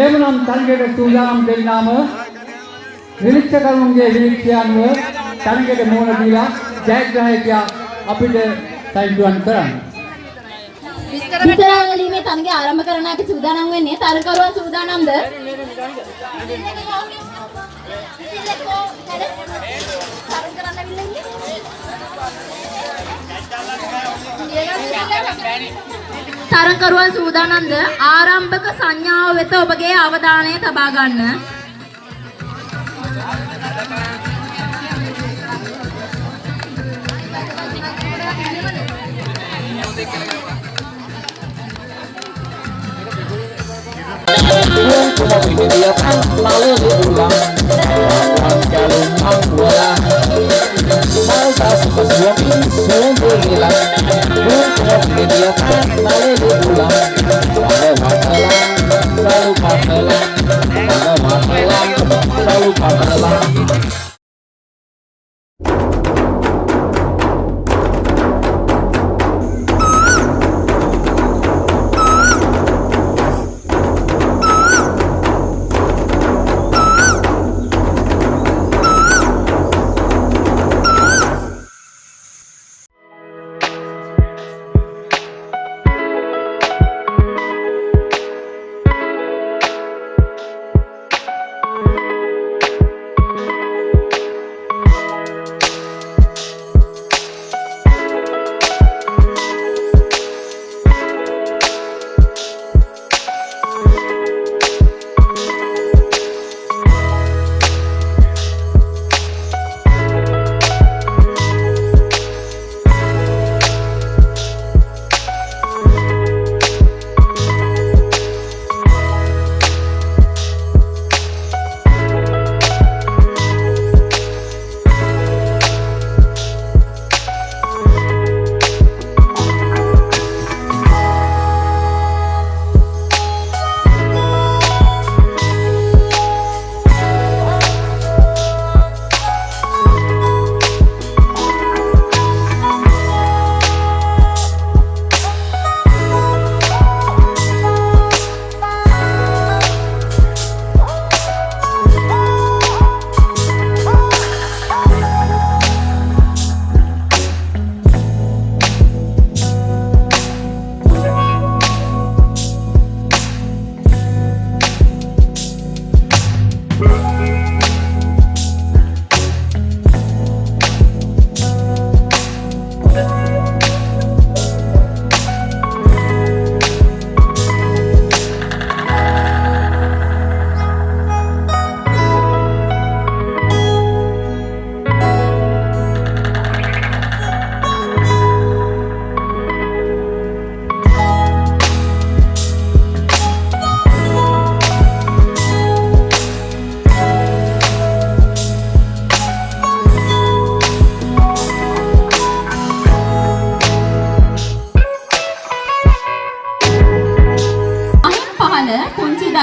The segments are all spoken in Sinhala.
එහෙමනම් තරගයට සූදානම් දෙන්නාම නිරීක්ෂකරුන්ගේ නිරීක්ෂය අනුව තරගයට මුහුණ දීලා ජයග්‍රාහකයා අපිට සයින්දුවන් කරන්න. විතරාගලීමේ තරගය ආරම්භ කරන්න අපි සූදානම් වෙන්නේ. තරගකරුවන් සූදානම්ද? තරගකරුවන් සූදානම්ද? ආරම්භක සංඥාව වෙත ඔබගේ අවධානය තබා ගන්න. Cuma menyediakan lalu diulang kalung bola masa sebuah sungguh hilang cuma menyediakan lalu diulang selalu pamelang selalu pamelang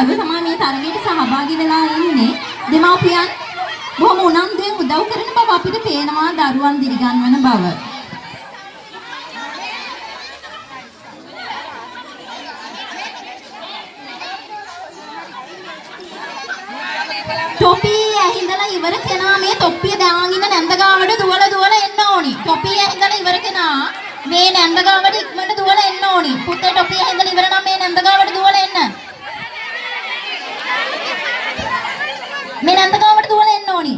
දරුවෝ තමයි මේ තරගයට සහභාගී වෙලා ඉන්නේ. දෙමාපියන් බොහොම උනන්දුවෙන් උදව් කරන බව අපිට පේනවා දරුවන් දිරිගන්වන බව. තොපිය ඇහිඳලා ඉවර කෙනා මේ තොප්පිය දාගෙන නැන්ද ගාවට දුවලා එන්න ඕනි. තොපිය ඇහිඳලා ඉවර කෙනා මේ නැන්ද ගාවට ඉක්මනට දුවලා එන්න ඕනි. පුතේ තොපිය ඇහිඳලා ඉවර නම් මේ නැන්ද ගාවට දුවලා එන්න. මේ නැන්ද ගාවට දුවලා එන්න ඕනි.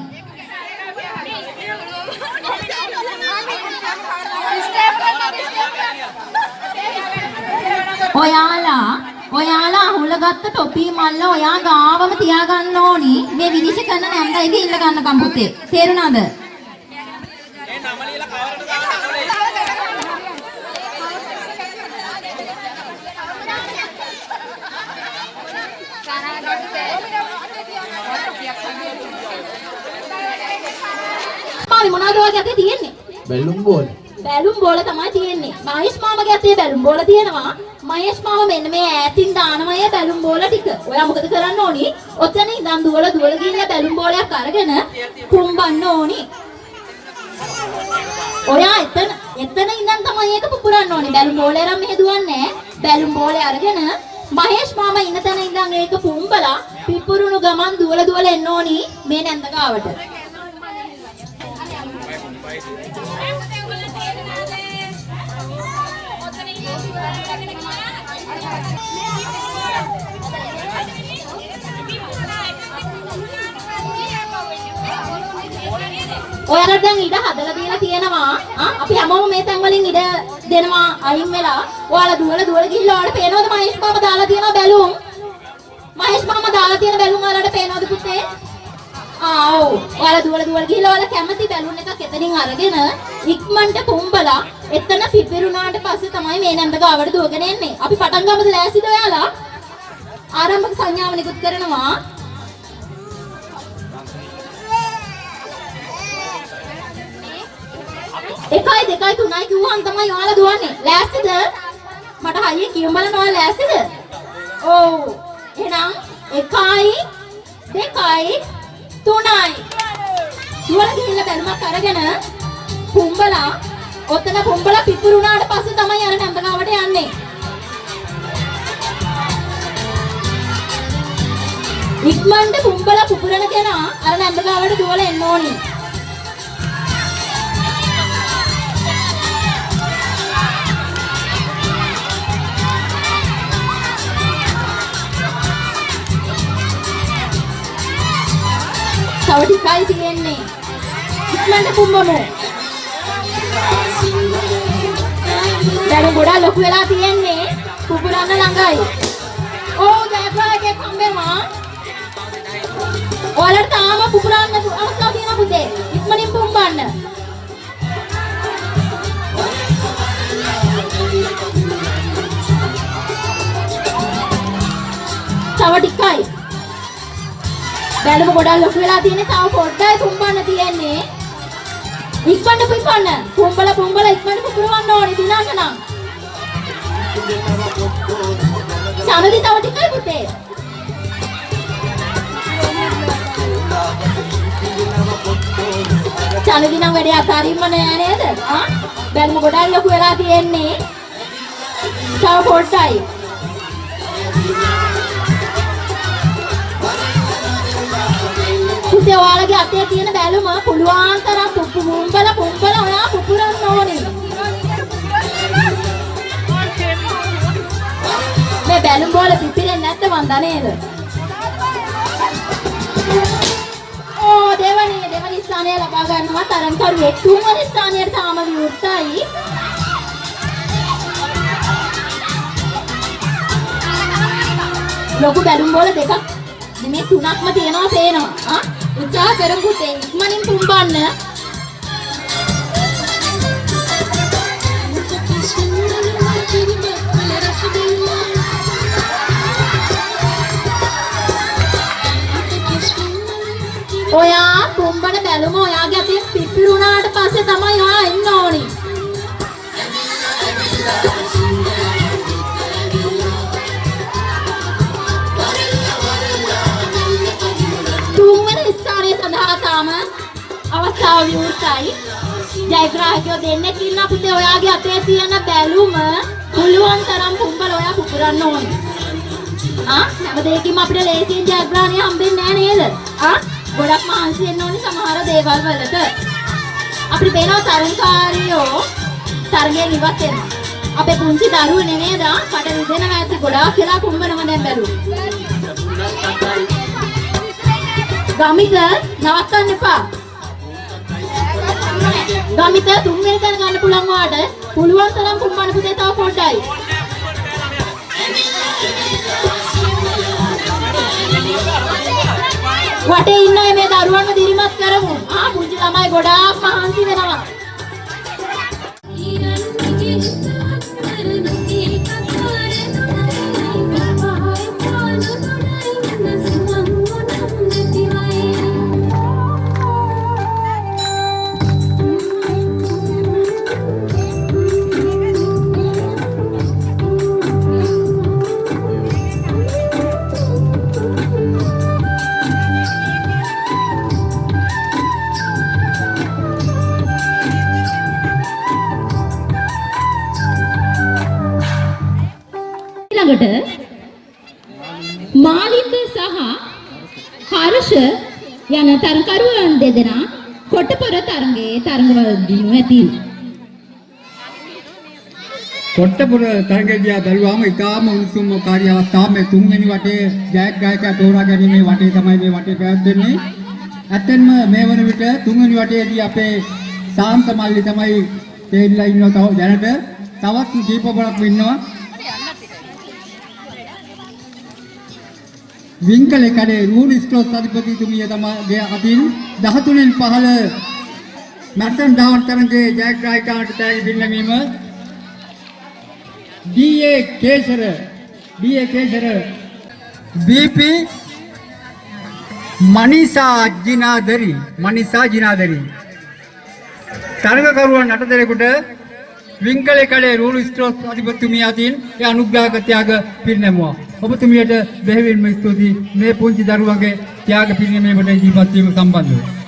ඔයාලා අහුලගත්ත ටොපි මල්ල ඔයා ගාවම තියාගන්න ඕනි. මේ විනිශ්චය කරන නැන්දයිගේ ඉල්ල ගන්නකම් පුතේ. තේරුණාද? මාවි මොනවද ඔයගේ අතේ තියෙන්නේ? බැලුම් බෝල. බැලුම් බෝල තමයි තියෙන්නේ. මහේෂ් මාමගේ අතේ බැලුම් බෝල තියෙනවා. මහේෂ් මාම මෙන්න මේ ඈතින් දානවා ඒ බැලුම් බෝල ටික. ඔයා මොකද කරන්න ඕනි? ඔතන ඉඳන් දුවලා ගිහින් බැලුම් බෝලයක් අරගෙන කුඹන්න ඕනි. ඔයා එතන ඉඳන් තමයි ඒක පුපුරන්න ඕනි. බැලුම් බෝලේ අරන් මෙහෙ දුවන්නේ. බැලුම් බෝලේ අරගෙන මහේෂ් මාමා ඉන්න තැන ඉඳන් ඒක පුම්බලා පිපුරුණු ගමන් දුවල එන්න ඕනි මේ නැන්ද ගාවට. ඔයාලට දැන් ඉඩ හදලා දීලා තියෙනවා. අපි හැමෝම මේ තැන් වලින් ඉඩ දෙනවා අයින් වෙලා. ඔයාලා දුවල ගිහිල්ලා ඔයාලට පේනවද මහේෂ් මාමා දාලා තියෙනවා බැලුම්? මහේෂ් මාමා දාලා තියෙන බැලුම් ඔයාලට පේනවද පුතේ? ඔව්. ඔයාලා දුවල ගිහිල්ලා ඔයාලා කැමති බැලුම් එකක් එතනින් අරගෙන ඉක්මනට පුම්බලා එතන පිපිරුණාට පස්සේ තමයි මේ නැන්ද ගාවට දුවගෙන එන්නේ. අපි පටන් ගමුද ලෑස්තිද ඔයාලා? ආරම්භක සංඥාව නිකුත් කරනවා. 1 2 3 කිව්වහම තමයි ඔයාලා දුවන්නේ. ලෑස්තිද? මට හයියෙන් කියමු බලන්න ඔයාලා ලෑස්තිද? ඔව්. එහෙනම් 1 2 3යි. දුවලා ගිහිල්ලා බැලුමක් අරගෙන පුම්බලා ඔතන පුම්බලා පිපුරුණාට පස්සේ තමයි අර නැන්ද ගාවට යන්නේ. ඉක්මනට පුම්බලා පුපුරන කෙනා අර නැන්ද ගාවට දුවලා එන්න ඕනේ. තව ටිකයි තියෙන්නේ. ඉක්මනට පුම්බමු. දැන් ගොඩාක් ලොකු වෙලා තියෙන්නේ. පුපුරන්න ළඟයි. ජයග්‍රාහකයෙක් හම්බෙනවා. ඔයාලට තාම පුපුරන්න අවස්ථාව තියෙනවා පුතේ. ඉක්මනින් පුම්බන්න. තව ටිකයි. බැලුම ගොඩක් ලොකු වෙලා තියෙන්නේ. තව පොඩ්ඩයි පුම්බන්න තියෙන්නේ. ඉක්මනට පුම්බන්න. පුම්බලා ඉක්මනට පුපුරවන්න ඕනේ දිනන්න නම්. චනදි තව ටිකයි පුතේ. චනදි නම් වැඩේ අතාරින්ම නෑ නේද? බැලුම ගොඩක් ලොකු වෙලා තියෙන්නේ. තව පොඩ්ඩයි. පුතේ ඔයාලගේ අතේ තියෙන බැලුම පුළුවන් තරම් පුම්බලා ඔයා පුපුරන්න ඕනේ. මේ බැලුම් බෝල පිපිරෙන්නේ නැත්නම් මන් දනේද? දෙවනි ස්ථානය ලබා ගන්නවා තරඟකරුවෙක්. තුන්වෙනි ස්ථානයට තාම විවෘතයි. ලොකු බැලුම් බෝල දෙකක් මේ තුනක්ම තියෙනවා පේනවා. උත්සාහ කරමු පුතේ ඉක්මනින් පුම්බන්න. ඔයා පුම්බන බැලුම ඔයාගේ අතේ පිපිරුණාට පස්සේ තමයි ඔයා එන්න ඕනි. තුන්වෙනි ස්ථානය සඳහා තාම අවස්ථාව විවෘතයි. ජයග්‍රාහකයෝ දෙන්නෙක් ඉන්නා පුතේ. ඔයාගේ අතේ තියෙන බැලුම පුළුවන් තරම් පුම්බලා ඔයා පුපුරන්න ඕනි. හැම දෙයකින්ම අපිට ලේසියෙන් ජයග්‍රහණය හම්බෙන්නේ නැහැ නේද? ගොඩක් මහන්සි වෙන්න ඕනි සමහර දේවල් වලට. අපිට පේනවා තරංකාරියෝ තරගයෙන් ඉවත් වෙනවා. අපේ පුංචි දරුවෝ නේද? කට රිදෙනවා ඇති ගොඩාක් වෙලා කුඹනවා දැන් බැලුවා. ගමිත නවත්තන්න එපා. ගමිත තුන්වෙනි තැන ගන්න පුළුවන් වාට පුළුවන් තරම් කුඹන්න පුතේ තව පොඩ්ඩයි. වටේ ඉන්න මේ දරුවන්ව දිරිමත් කරමු. පුංචි ළමයි ගොඩාක් මහන්සි වෙනවා. ආකාශ යන තරකරුවන් දෙදෙනා කොටපොර තරඟයේ තරඟවදිනු ඇති. කොට්ටපුර තරගයේදී බැලුවාම ඉතාම උණුසුම් කාර්ය අවස්ථාව මේ තුන්වෙනි වටේ ජයග්‍රාහකයා තෝරා ගැනීමේ වටේ තමයි මේ වටේ පැවැත්වෙන්නේ. ඇත්තෙන්ම මේ වන විට තුන්වෙනි වටේදී අපේ සාන්ත මල්ලි තමයි තේරිලා ඉන්නවා දැනට. තවත් දීප බලක් ඉන්නවා. වින්කලේ කඩේ රූල් ස්ටෝස් අධිපතිතුමිය තමගේ අතින් 13න් 15 මැරතන් ධාවන තරගයේ ජයග්‍රාහකයාට තෑගි පිරිනැමීම DA Kesar BP Manisha Jinadari තරගකරුවන් 8 දෙනෙකුට වින්කලේ කඩේ රූල් ස්ටෝස් අධිපතිතුමිය අතින් ඒ අනුග්‍රහක ත්‍යාග පිරිනැමුවා. ඔබතුමියට බෙහෙවින්ම ස්තුතියි මේ පුංචි දරුවගේ ත්‍යාග පිරිනැමීමට ඉදිරිපත් වීම සම්බන්ධව.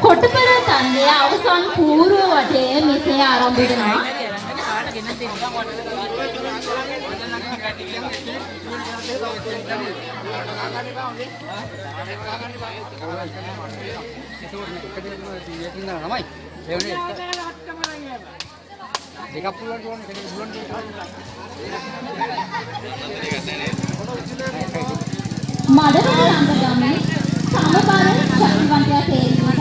කොටපොර තරගයේ අවසන් පූර්ව වටයේ මෙසේ ආරම්භ වෙනවා. මඩවල රංගගමේ සමබර ශක්තිවන්තයා තේරීමට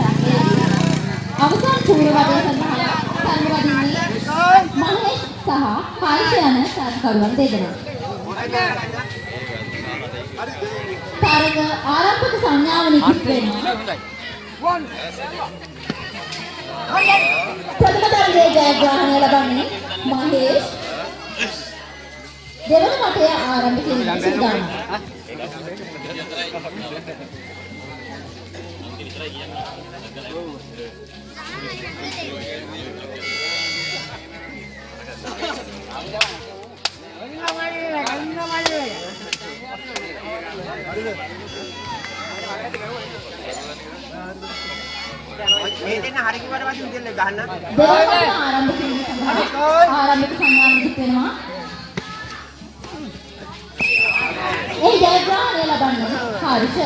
අවසන් පූර්ව වටේ සඳහා තරගවදින්නේ මහේෂ් සහ හර්ෂ යන තරගකරුවන් දෙදෙනා. තරග ආරම්භක සංඥාව නිකුත් වෙනවා. ප්‍රථම තරගයේ ජයග්‍රහණය ලබන්නේ මහේෂ්. දෙවන වටය ආරම්භ කිරීමට සූදානම්. මේ දෙන්න හරි කිව්වට පස්සේ උදෙල්ල ගහන්න. දෙවන ආරම්භ කිරීම සඳහා ආරම්භක සංඥාව නිකුත් වෙනවා. ඒ ජයග්‍රහණය ලබන්නේ හර්ෂ.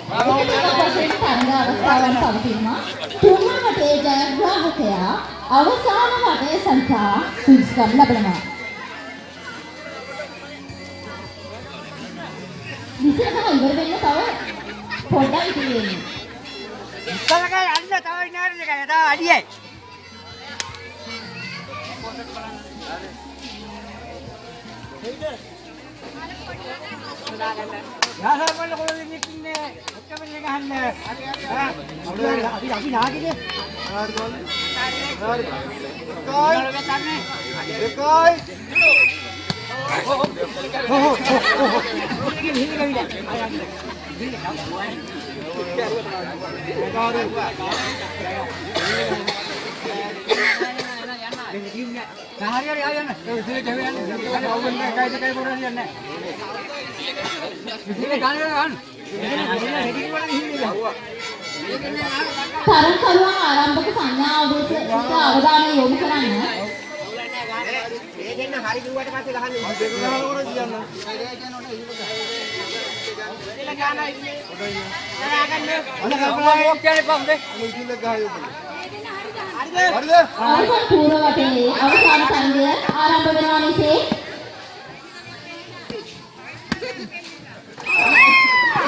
වශයෙන් තරග අවස්ථාවන් පවතිනවා. තුන්වන වටේ ජයග්‍රාහකයා අවසාන වටේ සඳහා සුදුසුකම් ලබනවා. විශේෂම ඉවර වෙන්න තව පොඩ්ඩක් ඉතිරි ඉස්සලකයි අන්න තව ඉනාරි එකයි තව අඩියයි. යාසාර වල කොහෙද ඉන්නේ? ඔක්කොම ගහන්න. අපි නාගිනේ. තරගකරුවන් ආරම්භක සංඥාව දෙස අවධානය යොමු කරන්න. මේ දෙන්න හරි කිව්වට පස්සේ ගහන්න. අවසන් පූර්ව වටේ අවසාන තරගය ආරම්භ වෙනවා මෙසේ.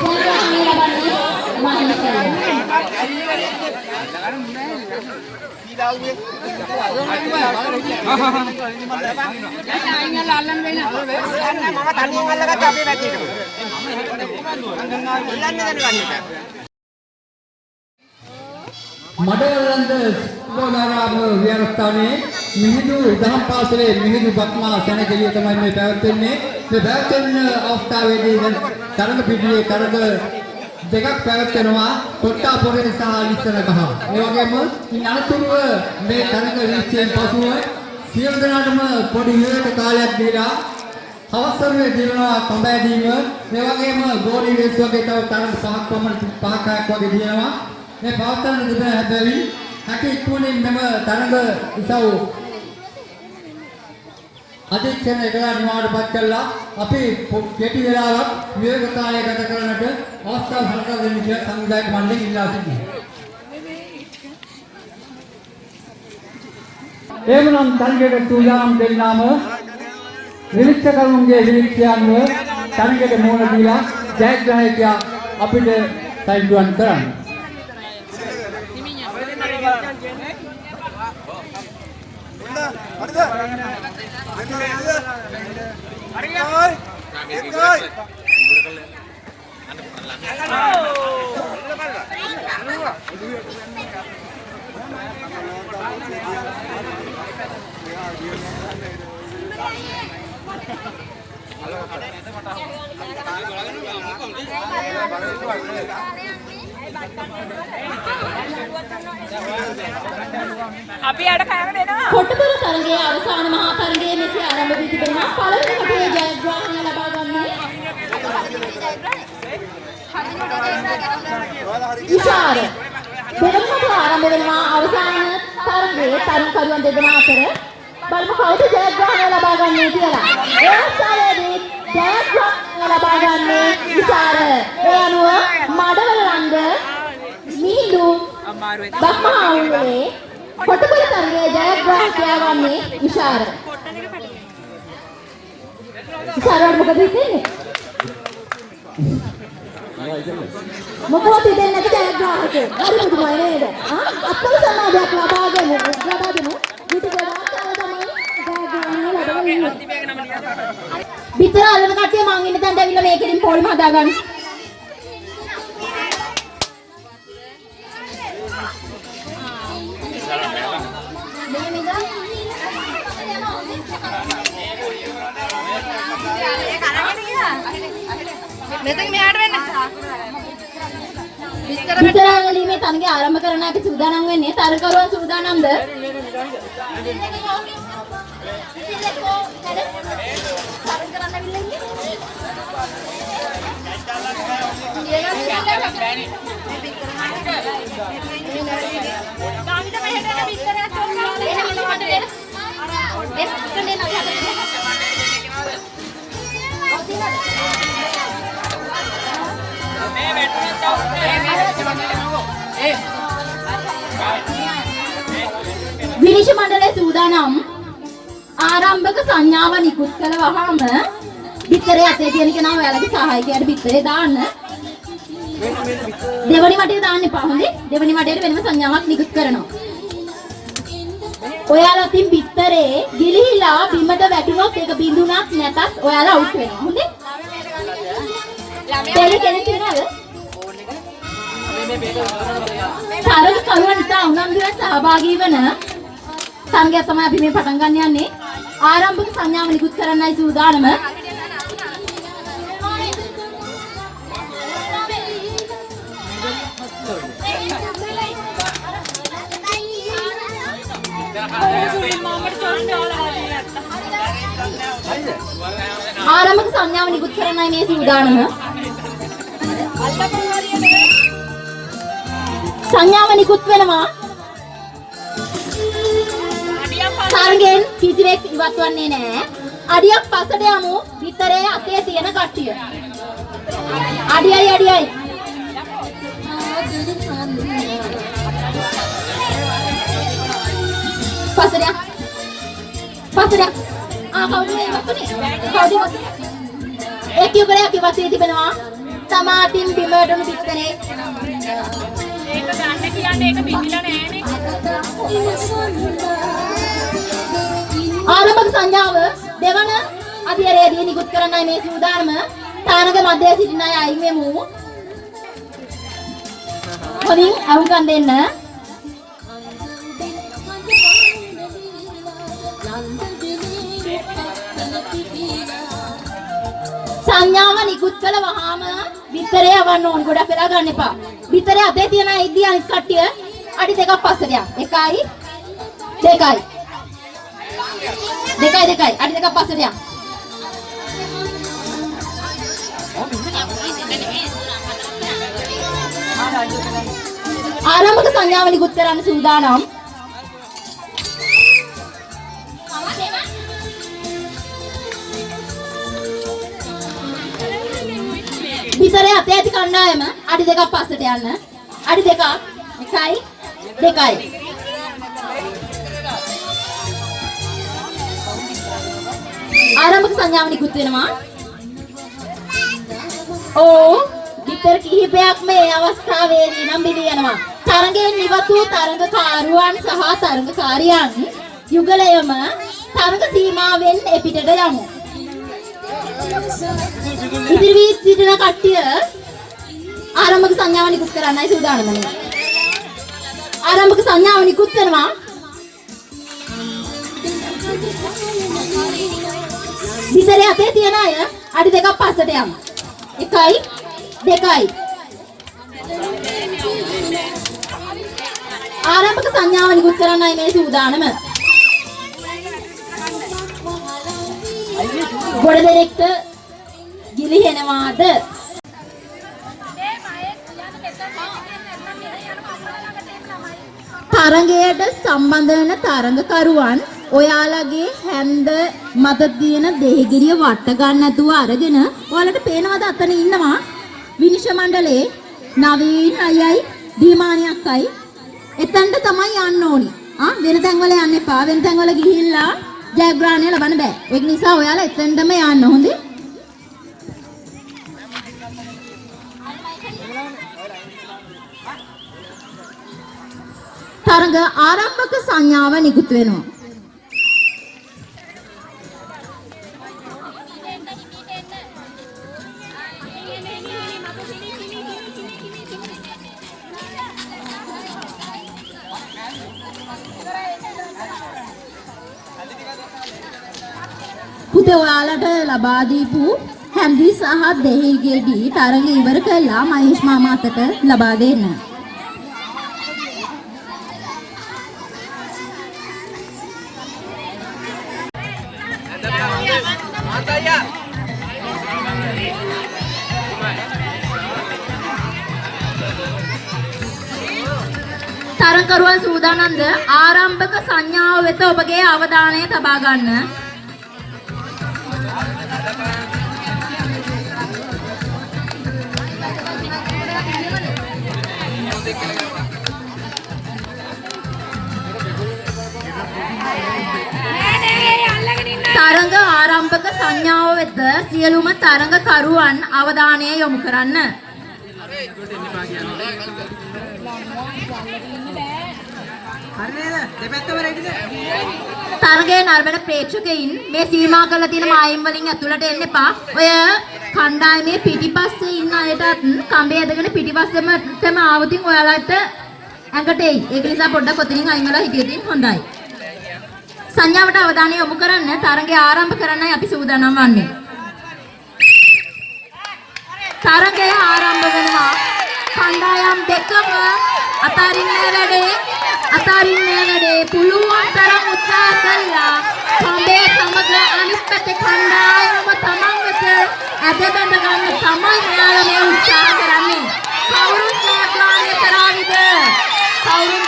ජයග්‍රහණය ලබන්නේ මහින්දකරන්. මඩවලන්ද සුබෝධාරාම විහාරස්ථානයේ මිහිඳු දහම් පාසලේ මිහිඳු බක්මා සැනකෙළිය තමයි මේ පැවැත්වෙන්නේ. මේ පැවැත්වෙන අවස්ථාවේදී තරඟ පිටියේ තරඟ දෙකක් පැවැත්වෙනවා. කොට්ටාපොරේ සහ ලිස්සනගහ. ඒ වගේම ඉන් අනතුරුව මේ තරඟ විශ්චයෙන් පසුව සියලු දෙනාටම පොඩි විවේක කාලයක් දීලා අවස්ථාවේ දිනනවා කඹෑදීම. මේ වගේම ගෝලී රේස් වගේ තව තරඟ පහක් වගේ දිනනවා. මේ පවත්වන තිබෙන හැබැයි හැකි ඉක්මනින් මෙම තරඟ ඉසව් අධික්ෂණ එකලා නිමාවටපත් කළා. අපි කෙටි වෙලාවක් විවේක කාලය ගත කරන්නට අවස්ථාව සලකා දෙන්න කියලා සංවිධායක මණ්ඩලයෙන් ඉල්ලා සිටිනවා. එවනම් තරඟයට සූදානම් දෙන්නාම නිරීක්ෂකරුන්ගේ නිරීක්ෂණය තරඟයට මුහුණ දීලා ජයග්‍රාහකයා අපිට සයින්දුවන් කරන්න. අපි යට කයකට එනවා. කොට්ටපොර තරගයේ අවසාන මහා තරගයේ මෙසේ ආරම්භ වී තිබෙනවා. පළවෙනි කොටේ ජයග්‍රහණය ලබා ගන්නේ විශාර. දෙවන කොටේ ආරම්භ වෙනවා අවසාන තරගයේ තරගකරුවන් දෙදෙනා අතර. බලමු කවුද ජයග්‍රහණය ලබා ගන්නේ කියලා. ඒ අවස්ථාවේදී ජයග්‍රහණය ලබා ගන්නේ විශාර. ඒ අනුව මඩවලංග මිහිඳු බක්මහාවුලේ කොටපොර තරගයේ ජයග්‍රාහකයා වන්නේ විශාර. විශාරට මොකද හිතෙන්නේ? මොකවත් හිතෙන්නේ නැති ජයග්‍රාහකයෙක්. හරි පුදුමයි නේද? අපේ සමාජයක් ලබා දෙමු. විතර වාර්තාව තමයි ජයග්‍රාහණය ලබා ගන්නේ. විතර අල්ලන කට්ටිය මං ඉන්න තැනට ඇවිල්ලා මේකෙන් පොල්ම හදාගන්න. මෙතන මෙහාට වෙන්න. විතරාගලීමේ තරගය ආරම්භ කරන්න අපි සූදානම් වෙන්නේ. තරගකරුවන් සූදානම්ද? විනිශ්චය මණ්ඩලයේ සූදානම් ආරම්භක සංඥාව නිකුත් කළ වහාම බිත්තරේ අතේ තියෙන කෙනා ඔයාලගේ සහායකයාට බිත්තරේ දාන්න. දෙවනි වටේ දාන්න එපා හොඳේ. දෙවනි වටේට වෙනම සංඥාවක් නිකුත් කරනවා. ඔයාලා තින් බිත්තරේ ගිලිහිලා බිමට වැටුනොත් ඒක බිඳුනක් නැතත් ඔයාලා අවුට් වෙනවා. හොඳේ. ළමයා කෙනෙක් ඉන්නවද? තරග කරුවන් ඉතා උනන්දුවෙන් සහභාගී වන තරගයක් තමයි අපි මේ පටන් ගන්න යන්නේ. ආරම්භක සංඥාව නිකුත් කරන්නයි සූදානම. ආරම්භක සංඥාව නිකුත් කරන්නයි මේ සූදානම. සංඥාව නිකුත් වෙනවා. තරගෙන් කිසිවෙක් ඉවත් වන්නේ නැහැ. අඩියක් පස්සට යමු. විතරේ අතේ තියෙන කට්ටිය. අඩියයි. පස්සට. කවුද මේ වතුනේ? කවුද? කිව්වසේ තිබෙනවා. තමාටින් බිමටම පිටතනේ. ඒක ගන්න කියන්නේ ඒක පිටිලා නෑනේ. ආරම්භක සංඥාව දෙවන අධ්‍යයනයේදී නිකුත් කරන්නයි මේ සූදානම. තානක මැදේ සිටින අය අයින් වෙමු. හොඳින් අහුම්කම් දෙන්න. සංඥාව නිකුත් කළ වහාම විතරේ යවන්න ඕන. ගොඩක් වෙලා ගන්න එපා. විතරේ අතේ තියන ඉද්දී අනිත් කට්ටිය අඩි දෙකක් පස්සට යන්න. 1යි 2යි. අඩි දෙකක් පස්සට යන්න. ආරම්භක සංඥාව නිකුත් කරන්න සූදානම්. විතරේ අතේ ඇති කණ්ඩායම අඩි දෙකක් පස්සට යන්න. අඩි දෙකක් 1යි 2යි. ආරම්භක සංඥාව නිකුත් වෙනවා. විතර කිහිපයක් මේ අවස්ථාවේදී නම් බිලී යනවා. තරඟයෙන් ඉවත් වූ තරඟකාරුවන් සහ තරඟකාරියන් යුගලයම තරඟ සීමාවෙන් එපිටට යමු. ඉදිරි වී සිටින කට්ටිය ආරම්භක සංඥාව නිකුත් කරන්නයි සූදානම්. ආරම්භක සංඥාව නිකුත් වෙනවා. විතරේ අතේ තියන අය අඩි දෙකක් පස්සට යන්න. 1යි 2යි. ආරම්භක සංඥාව නිකුත් කරන්නයි මේ සූදානම. ගොඩ දෙනෙක්ට ගිලිහෙනවාද? තරඟයට සම්බන්ධ වෙන තරඟකරුවන් ඔයාලගේ හැන්ද මත තියෙන දෙහිගිරිය වට ගන්න නැතුව අරගෙන ඔයාලට පේනවද අතන ඉන්නවා විනිශ්චය මණ්ඩලයේ නවීන් අයයි දීමානි අක්කයි. එතනට තමයි යන්න ඕනි. වෙන තැන්වල යන්න එපා. වෙන තැන්වල ගිහිල්ලා ජයග්‍රහණය ලබන්න බෑ. ඒක නිසා ඔයාලා එතනටම යන්න හොඳේ. තරඟ ආරම්භක සංඥාව නිකුත් වෙනවා. පුතේ ඔයාලට ලබා දීපු හැන්දි සහ දෙහිගෙඩි තරඟ ඉවර කළා මහේෂ් මාමා අතට ලබා දෙන්න. තරඟකරුවන් සූදානම්ද? ආරම්භක සංඥාව වෙත ඔබගේ අවධානය තබා ගන්න. තරඟ ආරම්භක සංඥාව වෙත සියලුම තරඟකරුවන් අවධානය යොමු කරන්න. තරඟයේ නරඹන ප්‍රේක්ෂකයින් මේ සීමා කරලා තියෙන මායිම් වලින් ඇතුළට එන්න එපා. ඔය කණ්ඩායමේ පිටිපස්සේ ඉන්න අයටත් කඹේ ඇදගෙන පිටිපස්සෙම ආවොතින් ඔයාලට ඇඟට එයි. ඒක නිසා පොඩ්ඩක් ඔතනින් අයින් වෙලා හිටියොතින් හොඳයි. සංඥාවට අවධානය යොමු කරන්න. තරඟය ආරම්භ කරන්නයි අපි සූදානම් වන්නේ. තරඟය ආරම්භ වෙනවා. කණ්ඩායම් දෙකම අතාරින්නේ වැඩේ පුළුවන් තරම් උත්සාහ කළා. කඹේ සමග අනිත් පැත්තේ කණ්ඩායම තමන් වෙත ඇද බඳ ගන්න තමයි යාළුවා මේ උත්සාහ කරන්නේ. කවුරුන් ජයග්‍රහණය කරාවිද? තරඟය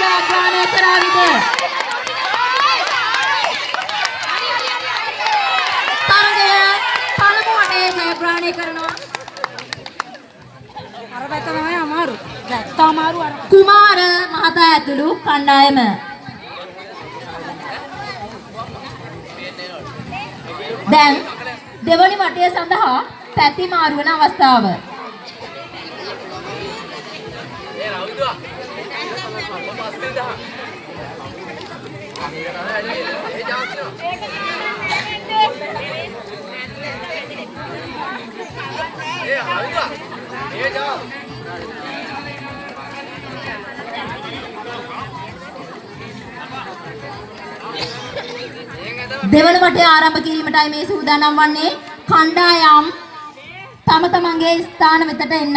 පළමු වටේ ජයග්‍රහණය කරනවා. කුමාර මහතා ඇතුළු කණ්ඩායම. දැන් දෙවනි වටය සඳහා පැති මාරු වන අවස්ථාව. දෙවන වටය ආරම්භ කිරීමටයි මේ සූදානම් වන්නේ. කණ්ඩායම් තම තමන්ගේ ස්ථාන වෙතට එන්න.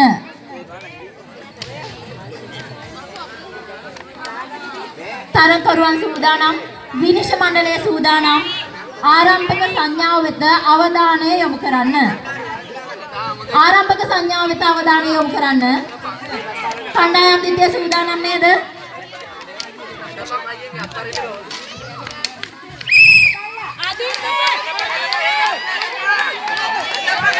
තරකරුවන් සූදානම්, විනිශ්චය මණ්ඩලය සූදානම්. ආරම්භක සංඥාව වෙත අවධානය යොමු කරන්න. ආරම්භක සංඥාව වෙත අවධානය යොමු කරන්න. කණ්ඩායම් දෙවිය සූදානම් නේද?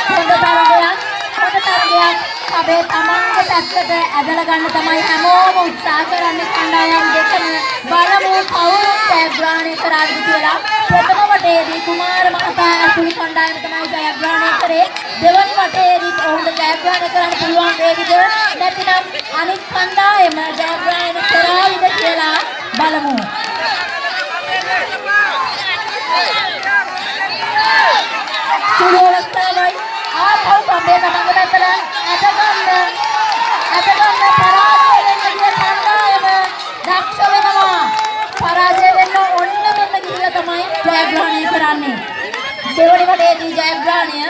හොඳ තරගයක් අපේ තමන්ගේ පැත්තට ඇදලා ගන්න තමයි හැමෝම උත්සාහ කරන්නේ. කණ්ඩායම් දෙකම බලමු කවුරුත් ජයග්‍රහණය කරාද කියලා. ප්‍රථම වටයේදී කුමාර මහතා ඇතුළු කණ්ඩායම තමයි ජයග්‍රහණය කරේ. දෙවනි වටයේදී ඔවුන්ට ජයග්‍රහණය කරන්න පුළුවන් වේවිද නැතිනම් අනිත් කණ්ඩායම ජයග්‍රහණය කරාවිද කියලා බලමු. සුළු අවස්ථාවයි ආපහු කම්බේ තමන්ගේ පැත්තට ඇදගන්න පරාජය වෙන්න ගිය කණ්ඩායම දක්ෂ වෙනවා. පරාජය වෙන්න ඔන්න මෙන්න ගිහිල්ලා තමයි ජයග්‍රහණය කරන්නේ. දෙවනි වටේදී ජයග්‍රහණය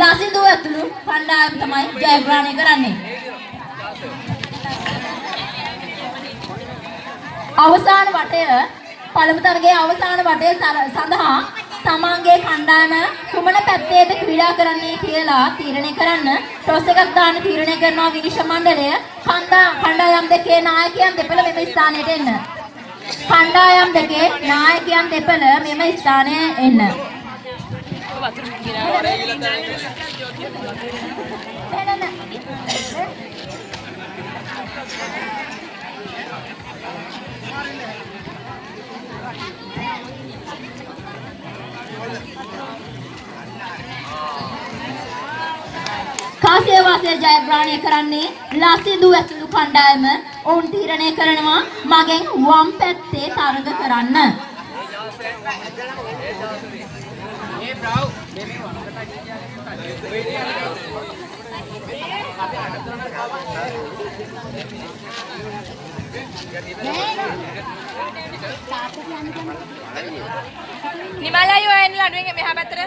ලසිදු ඇතුළු කණ්ඩායම තමයි ජයග්‍රහණය කරන්නේ. අවසාන වටය පළමු තරගයේ අවසාන වටය සඳහා තමන්ගේ කණ්ඩායම කුමන පැත්තේද ක්‍රීඩා කරන්නේ කියලා තීරණය කරන්න ටොස් එකක් දාන්න තීරණය කරනවා විනිශ්චය මණ්ඩලය. කණ්ඩායම් දෙකේ නායකයන් දෙපළ මෙම ස්ථානයට එන්න. කණ්ඩායම් දෙකේ නායකයන් දෙපළ මෙම ස්ථානයට එන්න. කාසිය වාසිය ජයග්‍රහණය කරන්නේ ලසිදු ඇතුළු කණ්ඩායම. ඔවුන් තීරණය කරනවා මගෙන් වම් පැත්තේ තරඟ කරන්න. නිමලයි ඔයන් ලඩුවෙන් මෙහා පැත්තට.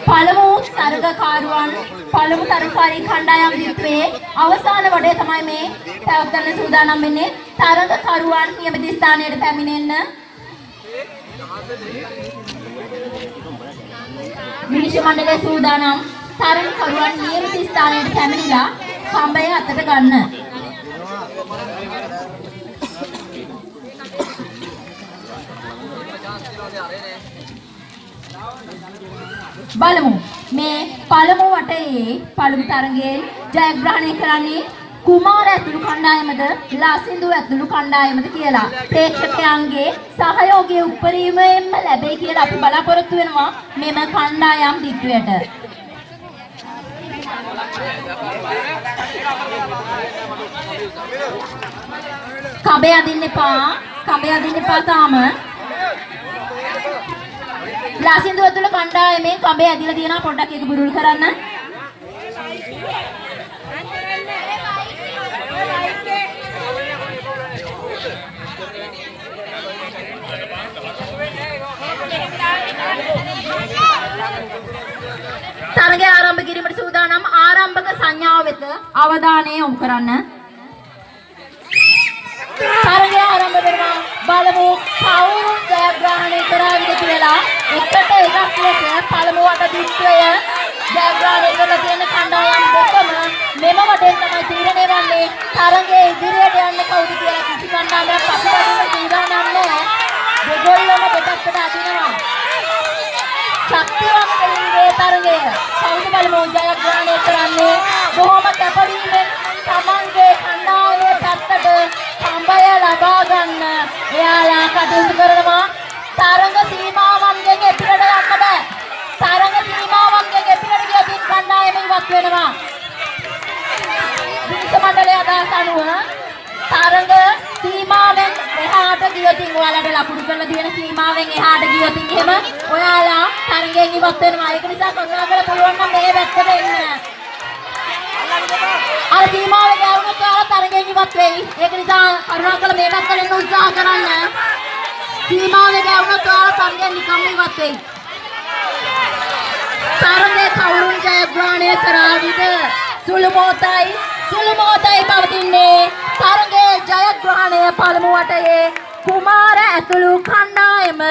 පළමු තරගකාරුවන් පළමු තරගකාරී කණ්ඩායම් දිත්වේ අවසාන වටේ තමයි මේ පැවැත්වන්න සූදානම් වෙන්නේ. තරගකරුවන් නියමිත ස්ථානයට පැමිණෙන්න. විනිශ්චය මණ්ඩලය සූදානම්. තරගකරුවන් නියමිත ස්ථානයට පැමිණිලා කඹය අතට ගන්න. බලමු මේ පළමු වටයේ පළමු තරගයෙන් ජයග්‍රහණය කරන්නේ කුමාර ඇතුළු කණ්ඩායමද ලසින්දු ඇතුළු කණ්ඩායමද කියලා. ප්‍රේක්ෂකයන්ගේ සහයෝගය උපරිමයෙන්ම ලැබෙයි කියලා අපි බලාපොරොත්තු වෙනවා මෙම කණ්ඩායම් දිට්ටුවට. කඹය අදින්න එපා තාම. ලසින්දු ඇතුළු කණ්ඩායමේ කඹය ඇදිලා තියෙනවා. පොඩ්ඩක් ඒක බුරුල් කරන්න. තරගය ආරම්භ කිරීමට සූදානම්. ආරම්භක සංඥාව වෙත අවධානය යොමු කරන්න. තරගය ආරම්භ වෙනවා. බලමු කවුරු ජයග්‍රහණය කරාවිද කියලා. එකට එකක් ලෙස පළමු වට දිස්ත්‍රය ජයග්‍රහණය කරලා තියෙන කණ්ඩායම් දෙකම මෙම වටේ තමයි තීරණය වන්නේ. තරඟයේ ඉදිරියට යන්න කවුද කියලා කිසි කණ්ඩායමක් පසුබදින්න සූදානම් නැහැ. දෙගොල්ලම දෙපැත්තට අදිනවා. ශක්තිවන්ත ඉන්නේ තරඟය. කවුද බලමු ජයග්‍රහණය කරන්නේ. බොහොම කැපවීමෙන් තමන්ගේ කණ්ඩායමේ පැත්තට කම්බය ලබා ගන්න එයාලා කටයුතු කරනවා. තරඟ සීමාවන්ගෙන් එපිටට යන්න බෑ. තරඟ සීමාවන්ගෙන් එපිටට ගියොත් කණ්ඩායම ඉවත් වෙනවා. විනිශ්චය මණ්ඩලයේ අදහස් අනුව තරඟ සීමාවෙන් එහාට ගියොත් ඔයාලට ලකුණු කරලා දෙන සීමාවෙන් එහාට ගියොත් එහෙම ඔයාලා තරඟයෙන් ඉවත් වෙනවා. ඒක නිසා කරුණාකරලා පුළුවන් නම් මේ පැත්තට එන්න. අර සීමාවෙන් ගියොත් ඔයාලා තරඟයෙන් ඉවත් වෙයි. ඒක නිසා කරුණාකරලා මේ පැත්තට එන්න උත්සාහ කරන්න. සීමාවෙන් ගියොත් ඔයාලා තරඟයෙන් නිකම්ම ඉවත් වෙයි. තරඟේ කවුරුන් ජයග්‍රහණය කරාවිද? සුළු මොහොතයි පවතින්නේ. තරඟයේ ජයග්‍රහණය පළමු වටයේ කුමාර ඇතුළු කණ්ඩායම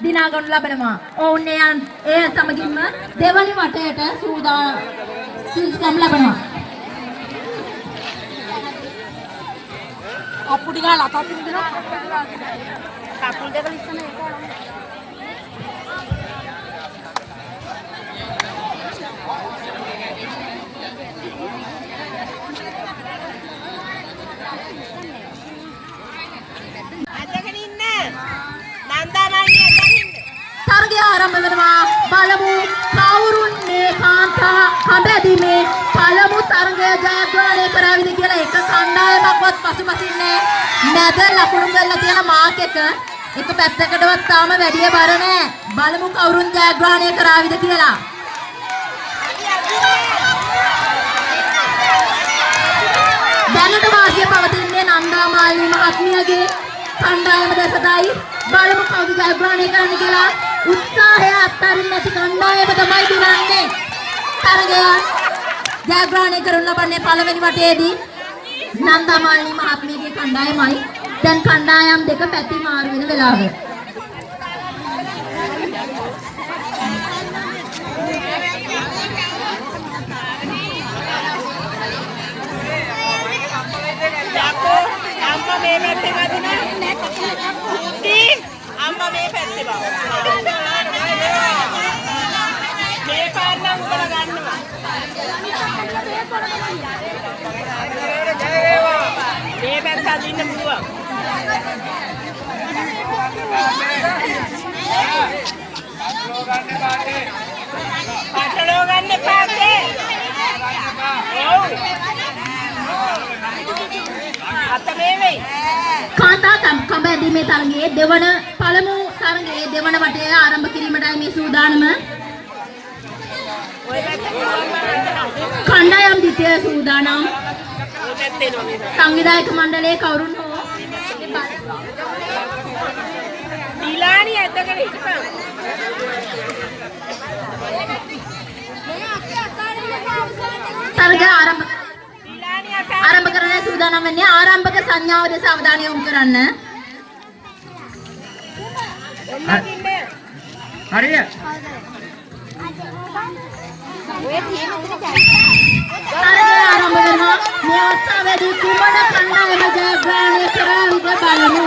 දිනා ගනු ලබනවා. ඔවුන් ඒ සමගින්ම දෙවනි වටයට සූදානම් ලබනවා. අපුඩි ගාලා අතපින් දෙනවා. කකුල් දෙක ලිස්සන එක. තරගය ආරම්භ වෙනවා. බලමු කවුරුන් මේ කාන්තා කඹැදීමේ පළමු තරගය ජයග්‍රහණය කරාවිද කියලා. එක කණ්ඩායමක්වත් පසුපසින්නේ නැද. ලකුණු කරලා තියෙන මාක් එක පැත්තකටවත් තාම වැඩි බර නැහැ. බලමු කවුරුන් ජයග්‍රහණය කරාවිද කියලා. දැනට වාසිය පවතින්නේ නන්දා මාලිනී මහත්මියගේ කණ්ඩායම දැසටයි. බලමු කවුද ජයග්‍රහණය කරන්න කියලා. උත්සාහය අත්හරින්න නැති කණ්ඩායම තමයි දිනන්නේ. තරගය ජයග්‍රහණය කරන ලබන්නේ පළවෙනි වටයේදී නන්දා මාලිනී මහත්මියගේ කණ්ඩායමයි. දැන් කණ්ඩායම් දෙක පැති මාරු වෙන වෙලාව. අම්මා මේ පැත්තේ වදිනා. අම්මා මේ පැත්තේ බා. මේ පාරනම් උඹලා ගන්නවා. මේ පැත්ත අදින්න පුළුවන්. පටලෝ ගන්න පාතේ. ඔව්. අත මේ වෙයි. කාන්තා කඹැදීමේ තරගයේ පළමු තරගයේ දෙවන වටය ආරම්භ කිරීමටයි මේ සූදානම. කණ්ඩායම් දෙකේ සූදානම්. සංවිධායක මණ්ඩලයේ කවුරුන් හෝ ඩිලානි ඇදගෙන හිටපන්. තරගය ආරම්භ කරන්න සූදානම් වෙන්නේ. ආරම්භක සංඥාව දෙස අවධානය යොමු කරන්න. හරිය. තරගය ආරම්භ වෙනවා. මේ අවස්ථාවේදී කුමන කණ්ඩායම ජයග්‍රහණය කරාවිද බලමු.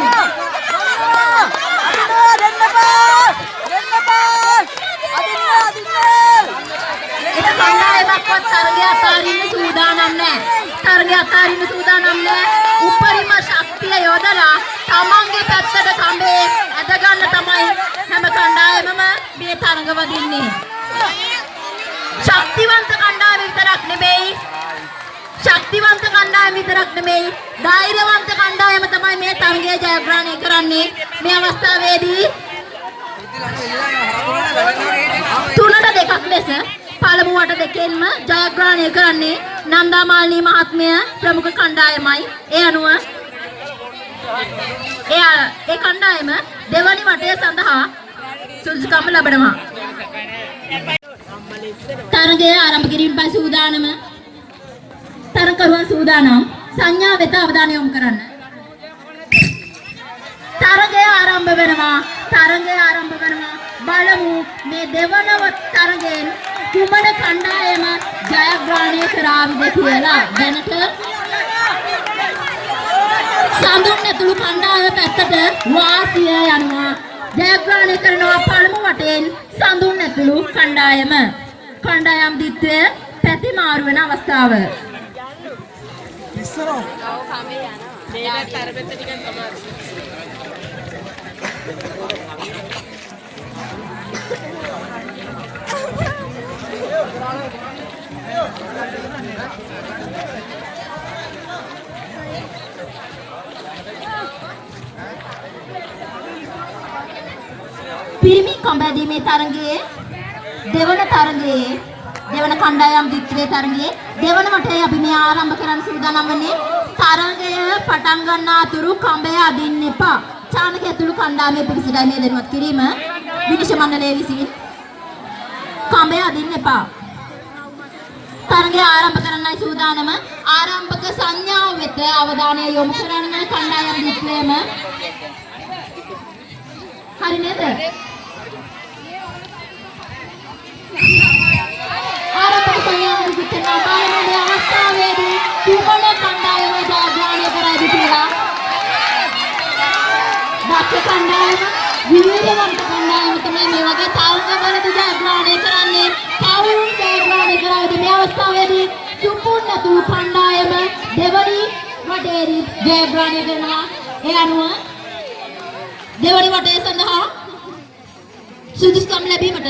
එක කණ්ඩායමක්වත් තරගය අතාරින්න සූදානම් නැහැ. උපරිම ශක්තිය යොදලා තමන්ගේ පැත්තට කඹේ ඇදගන්න තමයි හැම කණ්ඩායමම මේ තරඟ වදින්නේ. ශක්තිවන්ත කණ්ඩායම විතරක් නෙමෙයි ධෛර්යවන්ත කණ්ඩායම තමයි මේ තරගය ජයග්‍රහණය කරන්නේ. මේ අවස්ථාවේදී 3-2ක් ලෙස පළමු වට දෙකෙන්ම ජයග්‍රහණය කරන්නේ නන්දා මාලිනී මහත්මිය ප්‍රමුඛ කණ්ඩායමයි. ඒ අනුව ඒ කණ්ඩායම දෙවනි වටය සඳහා සුදුසුකම් ලබනවා. තරගය ආරම්භ කිරීම පසු සූදානම. තරගකරුවන් සූදානම්. සංඥා වෙත අවධානය යොමු කරන්න. තරගය ආරම්භ වෙනවා. බලමු මේ දෙවන තරගයෙන් කුමන කණ්ඩායම ජයග්‍රහණය කරාවිද කියලා. දැනට සඳුන් ඇතුළු කණ්ඩායම පැත්තට වාසිය යනවා. ජයග්‍රහණය කරනවා පළමු වටෙන් සඳුන් ඇතුළු කණ්ඩායම. කණ්ඩායම් දිත්වය පැති මාරු වෙන අවස්ථාව. මේකත් අර පැත්ත ටිකක් තමයි. පිරිමි කඹදීමේ තරගයේ දෙවන කණ්ඩායම් දිත්වයේ තරගයේ දෙවන වටේ අපි මේ ආරම්භ කරන්න සූදානම් වන්නේ. තරගය පටන් ගන්න අතුරු කඹය අදින්න එපා. චානක ඇතුළු කණ්ඩායමේ පිරිසටයි මේ දැනුවත් කිරීම විනිශ්චය මණ්ඩලය විසින්. කඹය අදින්න එපා. තරගය ආරම්භ කරන්නයි සූදානම. ආරම්භක සංඥාව වෙත අවධානය යොමු කරන්න කණ්ඩායම් දිත්වයේම. හරි නේද? ආරම්භක සංඥාව විතර බලන්නේ අවස්ථාවේදී තුමන කණ්ඩායම ජයග්‍රහණය කරයි කියලා. දක්ෂ කණ්ඩායම විවිධවන්ත කණ්ඩායම තමයි මේ වගේ තරගවලදී ජයග්‍රහණය කරන්නේ. කවුරුන් ජයග්‍රහණය කරයිද මේ අවස්ථාවේදී තුමුන් ඇතුළු කණ්ඩායම දෙවනි වටේදී ජයග්‍රහණය කරනවා. ඒ අනුව දෙවනි වටය සඳහා සුදුසුකම් ලැබීමට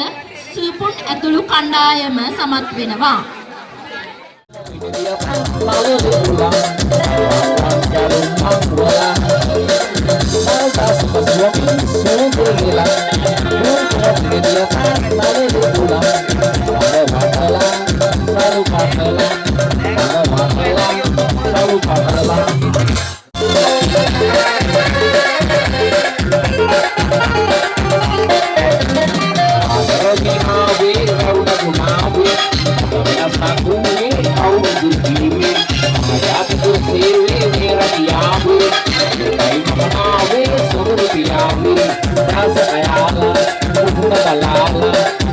සුපුන් ඇතුළු කණ්ඩායම සමත් වෙනවා. lalu diulang jarum bola masa semua sungguh hilang dia lalu diulang pada masalah selalu masalah pada masalah selalu masalah Agar mawe udah mawe aku kau begini ayat bersewi meradiamu kai mawe suruh diamu rasa ayala bukan balala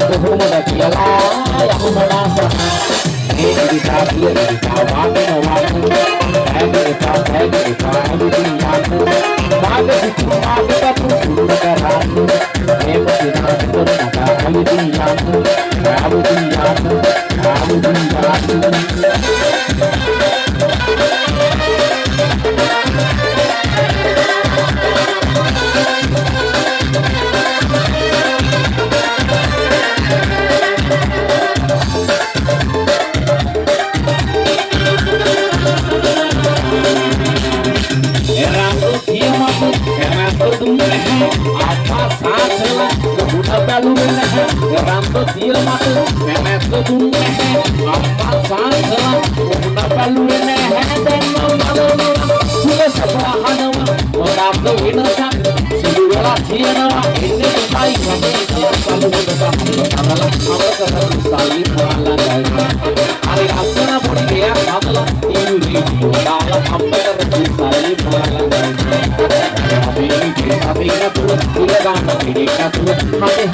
bukan dakiala yang merasa ini disabir disawat nawaku ini diamu baga itu baga tu suruh karamu ini tidak pernah kali diamu kamu diamu Mati